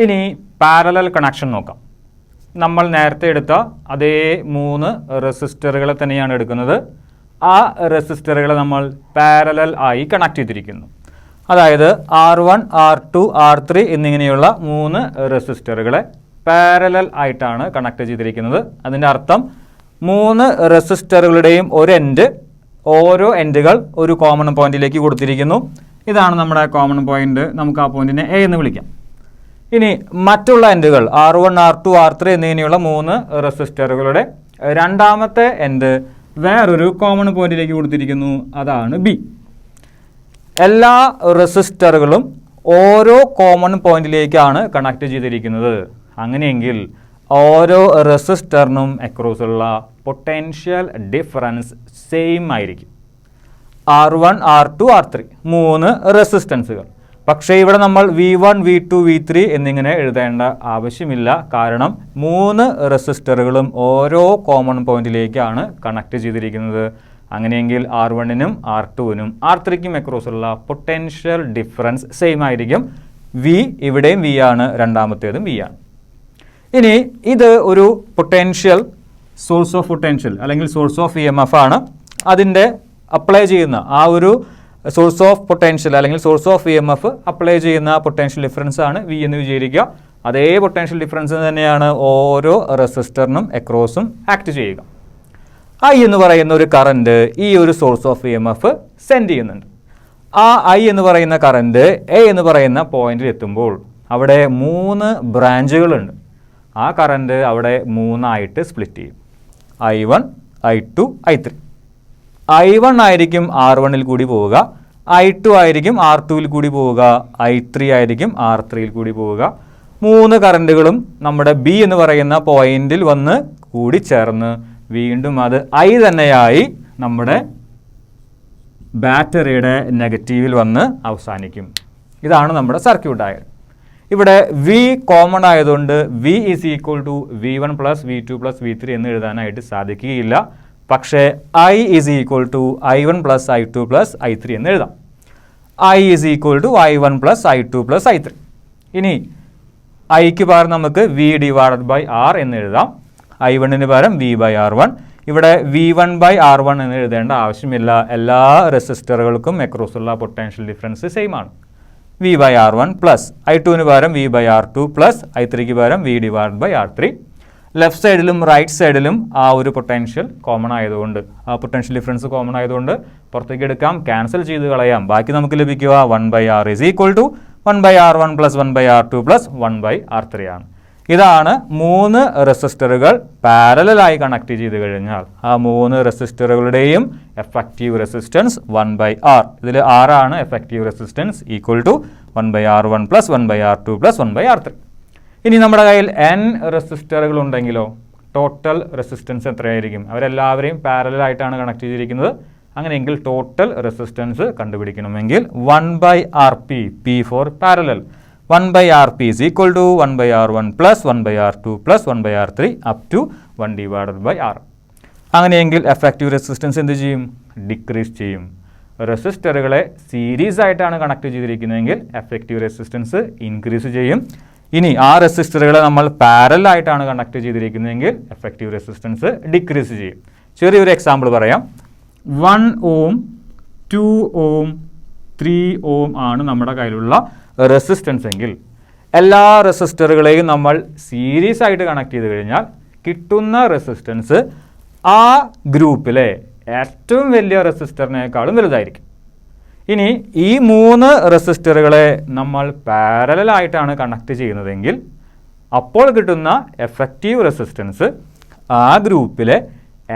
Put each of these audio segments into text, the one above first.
ഇനി parallel connection നോക്കാം. നമ്മൾ നേരത്തെ എടുത്ത അതേ 3 റെസിസ്റ്ററുകളെ തന്നെയാണ് എടുക്കുന്നത്. ആ റെസിസ്റ്ററുകളെ നമ്മൾ പാരലൽ ആയി കണക്ട് ചെയ്തിരിക്കുന്നു. അതായത് R1, R2, R3 എന്നിങ്ങനെയുള്ള 3 റെസിസ്റ്ററുകളെ പാരലൽ ആയിട്ടാണ് കണക്ട് ചെയ്തിരിക്കുന്നത്. അതിൻ്റെ അർത്ഥം 3 റെസിസ്റ്ററുകളുടെയും ഓരോ എൻഡുകൾ ഒരു കോമൺ പോയിന്റിലേക്ക് കൊടുത്തിരിക്കുന്നു. ഇതാണ് നമ്മുടെ കോമൺ പോയിന്റ്. നമുക്ക് ആ പോയിന്റിനെ എ എന്ന് വിളിക്കാം. ഇനി മറ്റുള്ള എൻഡുകൾ R1, R2, R3 എന്നിങ്ങനെയുള്ള 3 റെസിസ്റ്ററുകളുടെ രണ്ടാമത്തെ എൻഡ് വേറൊരു കോമൺ പോയിന്റിലേക്ക് കൊടുത്തിരിക്കുന്നു. അതാണ് ബി. എല്ലാ റെസിസ്റ്ററുകളും ഓരോ കോമൺ പോയിന്റിലേക്കാണ് കണക്ട് ചെയ്തിരിക്കുന്നത്. അങ്ങനെയെങ്കിൽ ഓരോ റെസിസ്റ്ററിനും അക്രോസുള്ള പൊട്ടൻഷ്യൽ ഡിഫറൻസ് സെയിം ആയിരിക്കും. R1, R2, R3 3 റെസിസ്റ്റൻസുകൾ. പക്ഷേ ഇവിടെ നമ്മൾ V1, V2, V3 എന്നിങ്ങനെ എഴുതേണ്ട ആവശ്യമില്ല. കാരണം 3 റെസിസ്റ്ററുകളും ഓരോ കോമൺ പോയിന്റിലേക്കാണ് കണക്ട് ചെയ്തിരിക്കുന്നത്. അങ്ങനെയെങ്കിൽ R1നും R2നും R3ക്കും അക്രോസുള്ള പൊട്ടൻഷ്യൽ ഡിഫറൻസ് സെയിം ആയിരിക്കും. V ഇവിടെയും V ആണ്, രണ്ടാമത്തേതും V ആണ്. ഇനി ഇത് ഒരു പൊട്ടൻഷ്യൽ സോഴ്സ് ഓഫ് പൊട്ടൻഷ്യൽ അല്ലെങ്കിൽ സോഴ്സ് ഓഫ് EMF ആണ്. അതിൻ്റെ അപ്ലൈ ചെയ്യുന്ന ആ ഒരു സോഴ്സ് ഓഫ് പൊട്ടൻഷ്യൽ അല്ലെങ്കിൽ സോഴ്സ് ഓഫ് EMF അപ്ലൈ ചെയ്യുന്ന പൊട്ടൻഷ്യൽ ഡിഫറൻസ് ആണ് V എന്ന് വിചാരിക്കുക. അതേ പൊട്ടൻഷ്യൽ ഡിഫറൻസ് തന്നെയാണ് ഓരോ റെസിസ്റ്ററിനും അക്രോസും ആക്ട് ചെയ്യുക. I എന്ന് പറയുന്ന ഒരു കറണ്ട് ഈ ഒരു സോഴ്സ് ഓഫ് EMF സെൻഡ് ചെയ്യുന്നുണ്ട്. ആ I എന്ന് പറയുന്ന കറണ്ട് A എന്ന് പറയുന്ന പോയിന്റിൽ എത്തുമ്പോൾ അവിടെ 3 ബ്രാഞ്ചുകളുണ്ട്. ആ കറണ്ട് അവിടെ 3 ആയിട്ട് സ്പ്ലിറ്റ് ചെയ്യും. I1, I2, I3. I1 ആയിരിക്കും R1ൽ കൂടി പോവുക, I2 ആയിരിക്കും R2ൽ കൂടി പോവുക, I3 ആയിരിക്കും R3ൽ കൂടി പോവുക. 3 കറണ്ടുകളും നമ്മുടെ B എന്ന് പറയുന്ന പോയിന്റിൽ വന്ന് കൂടി ചേർന്ന് വീണ്ടും അത് I തന്നെയായി നമ്മുടെ ബാറ്ററിയുടെ നെഗറ്റീവിൽ വന്ന് അവസാനിക്കും. ഇതാണ് നമ്മുടെ സർക്യൂട്ട് ഡയഗ്രം. ഇവിടെ V കോമൺ ആയതുകൊണ്ട് V is equal to V1 plus V2 plus V3 എന്ന് എഴുതാനായിട്ട് സാധിക്കുകയില്ല. പക്ഷേ I is equal to I1 plus I2 plus I3 എന്ന് എഴുതാം. I is equal to I1 plus I2 plus I3. ഇനി Iക്ക് പകരം നമുക്ക് V ഡിവൈഡഡ് ബൈ R എന്ന് എഴുതാം. I1ന് പകരം V ബൈ R1. ഇവിടെ V1 ബൈ R1 എന്ന് എഴുതേണ്ട ആവശ്യമില്ല. എല്ലാ റെസിസ്റ്ററുകൾക്കും അക്രോസുള്ള പൊട്ടൻഷ്യൽ ഡിഫറൻസ് സെയിം ആണ്. V ബൈ R1 പ്ലസ് I2ന് പകരം V ബൈ R2 പ്ലസ് I3ക്ക് പകരം V divide by R3. Left സൈഡിലും റൈറ്റ് സൈഡിലും ആ ഒരു പൊട്ടൻഷ്യൽ കോമൺ ആയതുകൊണ്ട് ആ പൊട്ടൻഷ്യൽ ഡിഫറൻസ് കോമൺ ആയതുകൊണ്ട് പുറത്തേക്ക് എടുക്കാം, ക്യാൻസൽ ചെയ്ത് കളയാം. ബാക്കി നമുക്ക് ലഭിക്കുക 1 by R is equal to 1 by R1 plus 1 by R2 plus 1 by R3 ആണ്. ഇതാണ് 3 റെസിസ്റ്ററുകൾ പാരലലായി കണക്ട് ചെയ്ത് കഴിഞ്ഞാൽ ആ 3 റെസിസ്റ്ററുകളുടെയും എഫക്റ്റീവ് റെസിസ്റ്റൻസ് 1 ബൈ R. ഇതിൽ R ആണ് effective resistance, equal to 1 by R1 plus 1 by R2 plus 1 by R3. ഇനി നമ്മുടെ കയ്യിൽ N റെസിസ്റ്ററുകൾ ഉണ്ടെങ്കിലോ ടോട്ടൽ റെസിസ്റ്റൻസ് എത്രയായിരിക്കും? അവരെല്ലാവരെയും പാരലലായിട്ടാണ് കണക്ട് ചെയ്തിരിക്കുന്നത്. അങ്ങനെയെങ്കിൽ ടോട്ടൽ റെസിസ്റ്റൻസ് കണ്ടുപിടിക്കണമെങ്കിൽ 1 by RP, P for parallel, 1 by RP is equal to 1 by R1 plus 1 by R2 plus 1 by R3 up to 1 divided by R. അങ്ങനെയെങ്കിൽ എഫക്റ്റീവ് റെസിസ്റ്റൻസ് എന്ത് ചെയ്യും? Decrease ചെയ്യും. റെസിസ്റ്ററുകളെ series ആയിട്ടാണ് connect ചെയ്തിരിക്കുന്നതെങ്കിൽ effective resistance increase ചെയ്യും. ഇനി ആ റെസിസ്റ്ററുകളെ നമ്മൾ parallel ആയിട്ടാണ് കണക്ട് ചെയ്തിരിക്കുന്നതെങ്കിൽ എഫക്റ്റീവ് റെസിസ്റ്റൻസ് ഡിക്രീസ് ചെയ്യും. ചെറിയൊരു എക്സാമ്പിൾ പറയാം. 1 ohm, 2 ohm, 3 ohm ആണ് നമ്മുടെ കയ്യിലുള്ള റെസിസ്റ്റൻസ് എങ്കിൽ എല്ലാ റെസിസ്റ്ററുകളെയും നമ്മൾ സീരീസ് ആയിട്ട് കണക്ട് ചെയ്ത് കഴിഞ്ഞാൽ കിട്ടുന്ന റെസിസ്റ്റൻസ് ആ ഗ്രൂപ്പിലെ ഏറ്റവും വലിയ റെസിസ്റ്ററിനേക്കാളും വലുതായിരിക്കും. ഇനി ഈ 3 റെസിസ്റ്ററുകളെ നമ്മൾ പാരലലായിട്ടാണ് കണക്ട് ചെയ്യുന്നതെങ്കിൽ അപ്പോൾ കിട്ടുന്ന എഫക്റ്റീവ് റെസിസ്റ്റൻസ് ആ ഗ്രൂപ്പിലെ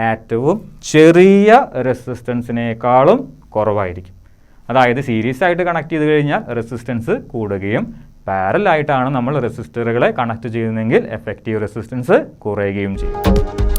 ഏറ്റവും ചെറിയ റെസിസ്റ്റൻസിനേക്കാളും കുറവായിരിക്കും. അതായത് സീരീസ് ആയിട്ട് കണക്ട് ചെയ്ത് കഴിഞ്ഞാൽ റെസിസ്റ്റൻസ് കൂടുകയും പാരലൽ ആയിട്ടാണ് നമ്മൾ റെസിസ്റ്ററുകളെ കണക്ട് ചെയ്യുന്നതെങ്കിൽ എഫക്റ്റീവ് റെസിസ്റ്റൻസ് കുറയുകയും ചെയ്യും.